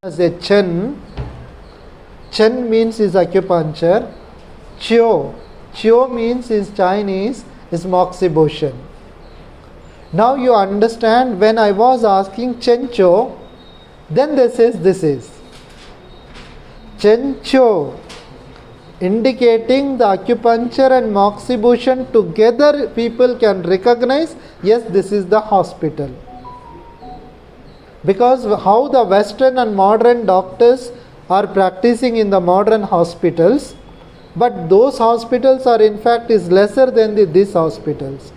as a ZHEN. ZHEN means is acupuncture. Jiu means is Chinese, is Moxibustion. Now you understand, when I was asking ZHEN JIU, then this is ZHEN JIU, indicating the acupuncture and Moxibustion together. People can recognize, yes, this is the hospital. Because how the Western and modern doctors are practicing in the modern hospitals, but those hospitals are in fact is lesser than these hospitals.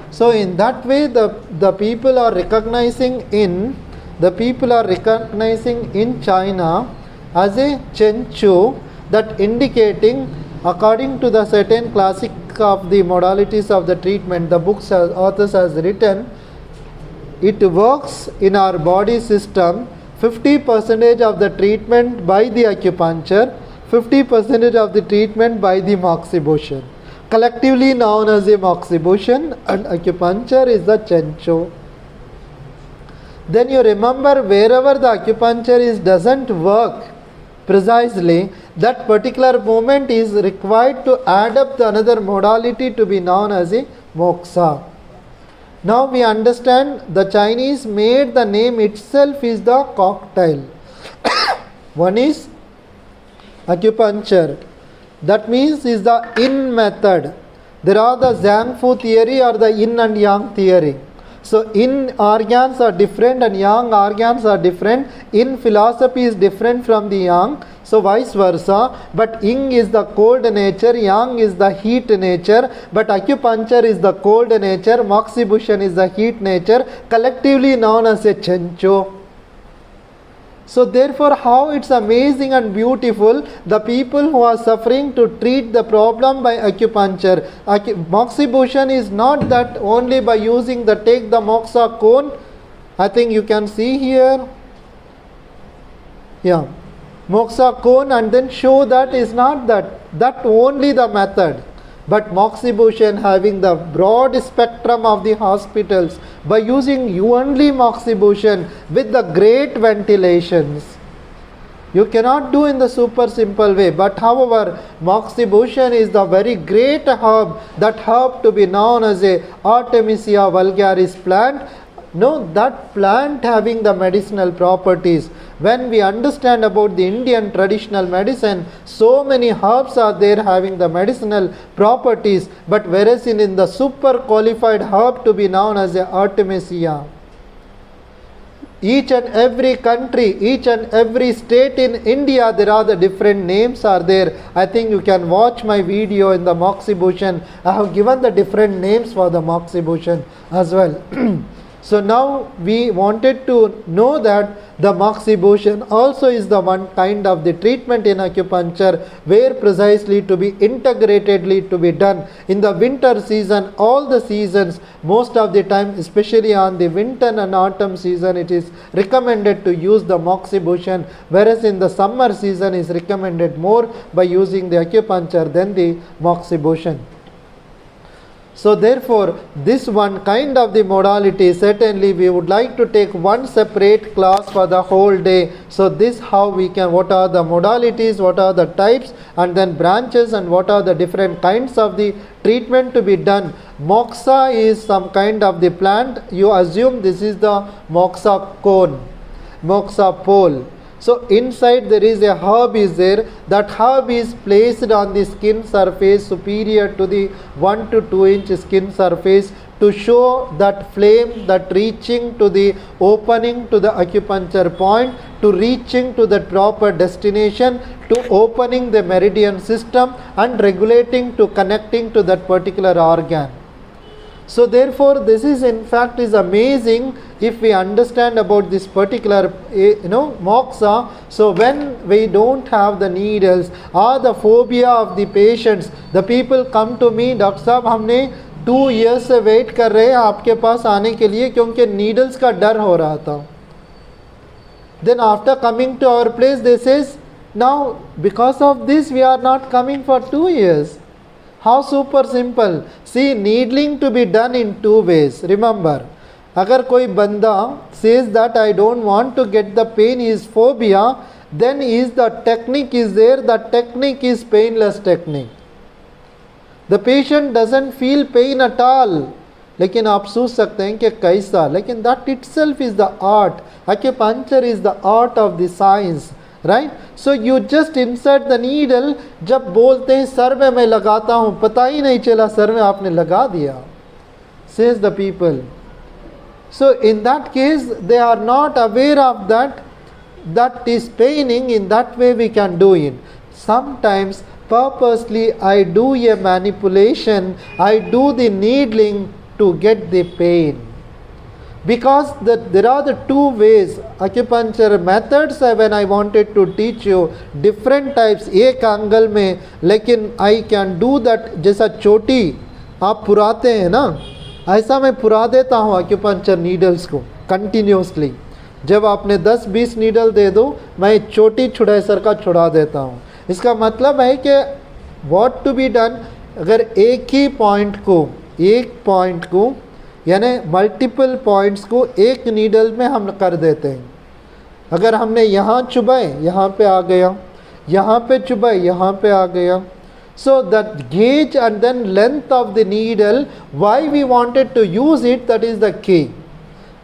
So in that way the people are recognizing in China as a ZHEN JIU, that indicating according to the certain classic of the modalities of the treatment, the books authors has written, it works in our body system 50% of the treatment by the acupuncture, 50% of the treatment by the Moxibustion. Collectively known as a Moxibustion, and acupuncture is the ZHEN JIU. Then you remember, wherever the acupuncture doesn't work precisely, that particular moment is required to add up the another modality to be known as a moxa. Now we understand the Chinese made the name itself is the cocktail. One is acupuncture. That means is the yin method. There are the Zhang Fu theory or the yin and yang theory. So yin organs are different and yang organs are different. Yin philosophy is different from the yang. So vice versa. But yin is the cold nature, yang is the heat nature. But acupuncture is the cold nature, Moxibustion is the heat nature, collectively known as a ZHEN JIU. So therefore, how it's amazing and beautiful, the people who are suffering to treat the problem by acupuncture. Moxibustion is not that only by using the take the moxa cone. I think you can see here. Yeah. Moxa cone, and then show that is not that only the method. But Moxibustion having the broad spectrum of the hospitals by using only Moxibustion with the great ventilations. You cannot do in the super simple way. But however, Moxibustion is the very great herb, that herb to be known as a Artemisia vulgaris plant. No, that plant having the medicinal properties. When we understand about the Indian traditional medicine, so many herbs are there having the medicinal properties, but whereas in the super qualified herb to be known as a Artemisia. Each and every country, each and every state in India, there are the different names are there. I think you can watch my video in the Moxibustion. I have given the different names for the Moxibustion as well. So now we wanted to know that the Moxibustion also is the one kind of the treatment in acupuncture, where precisely to be integratedly to be done in the winter season. All the seasons, most of the time, especially on the winter and autumn season, it is recommended to use the Moxibustion, whereas in the summer season is recommended more by using the acupuncture than the Moxibustion. So therefore, this one kind of the modality, certainly we would like to take one separate class for the whole day. So this how we can, what are the modalities, what are the types, and then branches, and what are the different kinds of the treatment to be done. Moxa is some kind of the plant. You assume this is the moxa cone, moxa pole. So inside there is a herb is there. That herb is placed on the skin surface superior to the 1 to 2 inch skin surface to show that flame, that reaching to the opening to the acupuncture point, to reaching to the proper destination, to opening the meridian system and regulating to connecting to that particular organ. So therefore, this is in fact is amazing if we understand about this particular moxa. So when we don't have the needles or the phobia of the patients, the people come to me, Dr. Sahab, हमने 2 years से wait कर रहे हैं आपके पास आने के लिए क्योंकि needles का डर हो रहा था. Then after coming to our place, they says, now because of this we are not coming for 2 years. How super simple. See, needling to be done in 2 ways. Remember, अगर कोई बंदा says that I don't want to get the pain is phobia, then is the technique is there, the technique is painless technique. The patient doesn't feel pain at all. लेकिन आप सोच सकते हैं कि कैसा, लेकिन that itself is the art. Acupuncture is the art of the science, right? So you just insert the needle. जब बोलते हैं सर में मैं लगाता हूँ, पता ही नहीं चला सर में आपने लगा दिया, says the people. So in that case they are not aware of that is paining. In that way we can do it. Sometimes purposely I do a manipulation, I do the needling to get the pain. Because there are the two ways acupuncture methods when I wanted to teach you different types एक angle में, लेकिन I can do that. जैसा चोटी आप पुराते हैं ना, ऐसा मैं पुरा देता हूँ acupuncture needles को continuously. जब आपने 10-20 नीडल दे दो, मैं चोटी छुड़ाई का छुड़ा देता हूँ. इसका मतलब है कि what to be done, अगर एक ही पॉइंट को यानी मल्टीपल पॉइंट्स को एक नीडल में हम कर देते हैं. अगर हमने यहाँ चुभाए यहाँ पे आ गया, यहाँ पे चुभाए यहाँ पे आ गया. So that gauge and then length of the needle, why we wanted to use it, that is the key,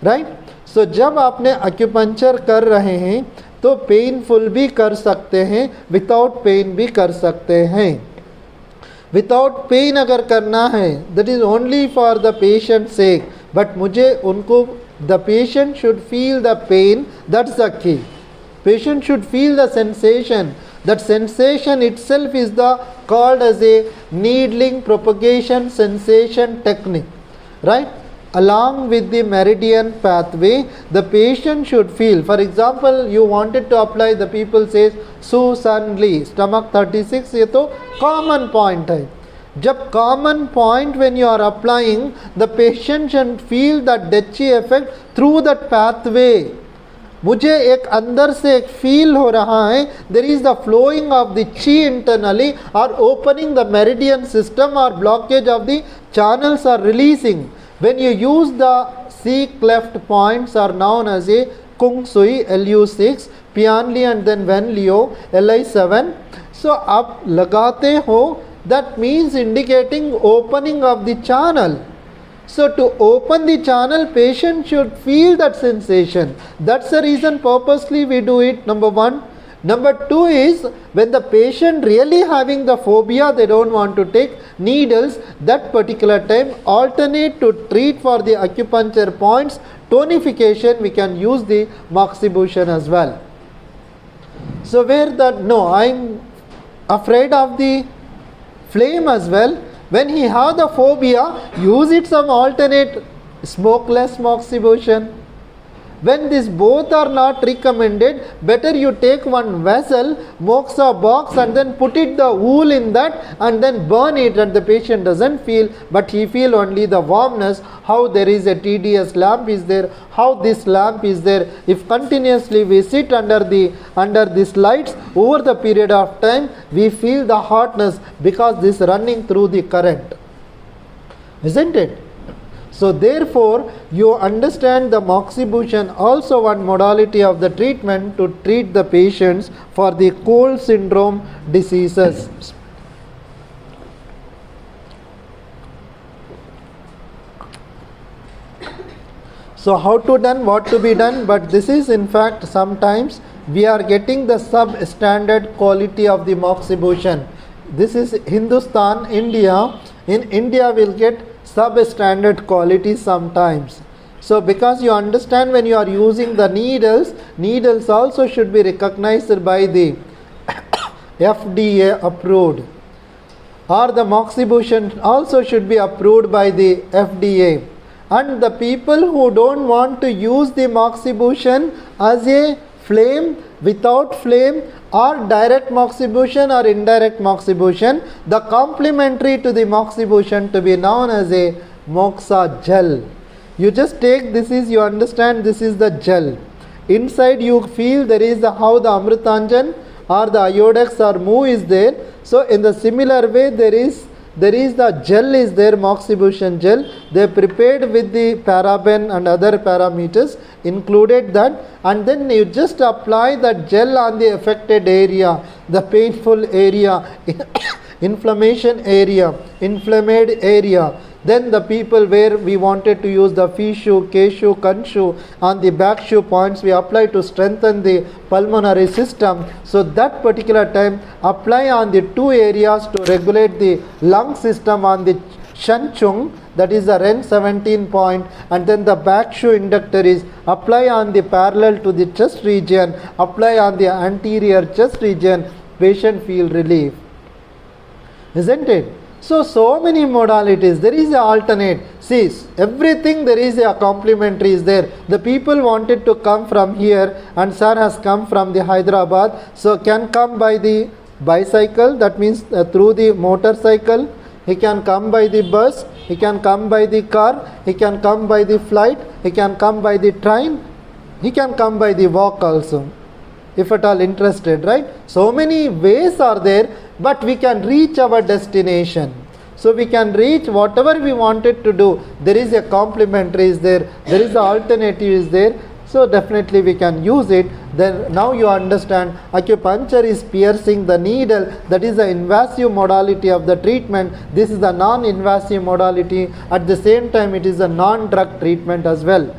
right? So जब आपने acupuncture कर रहे हैं तो पेनफुल भी कर सकते हैं, विदाउट पेन भी कर सकते हैं. विदाउट पेन अगर करना है, that is only for the patient sake, but मुझे उनको the patient should feel the pain, that's the key. Patient should feel the sensation. That sensation itself is called as a needling propagation sensation technique, right? Along with the meridian pathway, the patient should feel. For example, you wanted to apply, the people says Susan Lee, stomach 36, ये तो common point है. जब common point when you are applying, the patient should feel that Dechi effect through that pathway. मुझे एक अंदर से एक feel हो रहा है, there is the flowing of the chi internally or opening the meridian system or blockage of the channels are releasing. When you use the C cleft points are known as a Kung Sui LU6, Pian Li and then Wen Liu Li7. So आप लगाते हो, that means indicating opening of the channel. So to open the channel, patient should feel that sensation. That's the reason purposely we do it, number one. Number two is when the patient really having the phobia, they don't want to take needles, that particular time alternate to treat for the acupuncture points, tonification, we can use the Moxibustion as well. So where no, I'm afraid of the flame as well. When he have the phobia, use it some alternate smokeless Moxibustion. When these both are not recommended, better you take one vessel, moxa box, and then put it the wool in that and then burn it, and the patient doesn't feel, but he feel only the warmness, how there is a TDS lamp is there, how this lamp is there. If continuously we sit under these lights over the period of time, we feel the hotness because this running through the current, isn't it? So therefore, you understand the Moxibustion also one modality of the treatment to treat the patients for the cold syndrome diseases. So how to done, what to be done, but this is in fact sometimes we are getting the substandard quality of the Moxibustion. This is Hindustan, India. In India we'll get substandard quality sometimes. So because you understand when you are using the needles also should be recognized by the FDA approved, or the Moxibustion also should be approved by the FDA. And the people who don't want to use the Moxibustion as a flame, without flame, or direct Moxibustion or indirect Moxibustion, the complementary to the Moxibustion to be known as a Moxa gel. You just take, this is, you understand, this is the gel. Inside you feel there is how the Amritanjan or the iodex or mu is there. So in the similar way there is there is the gel is there, Moxibustion gel. They prepared with the paraben and other parameters, included that, and then you just apply that gel on the affected area, the painful area, inflammation area, inflamed area. Then the people where we wanted to use the fee shoe, K shoe, Kun shoe on the back shoe points, we apply to strengthen the pulmonary system. So that particular time apply on the two areas to regulate the lung system on the Shen Chung, that is the REN 17 point, and then the back shoe inductor is apply on the parallel to the chest region, apply on the anterior chest region, patient feel relief. Isn't it? So many modalities. There is a alternate. See, everything there is a complementary is there. The people wanted to come from here, and sir has come from the Hyderabad. So can come by the bicycle, that means through the motorcycle. He can come by the bus. He can come by the car. He can come by the flight. He can come by the train. He can come by the walk also, if at all interested, right? So many ways are there, but we can reach our destination. So we can reach whatever we wanted to do. There is a complementary is there. There is an alternative is there. So definitely we can use it. Then now you understand acupuncture is piercing the needle. That is the invasive modality of the treatment. This is the non-invasive modality. At the same time it is a non-drug treatment as well.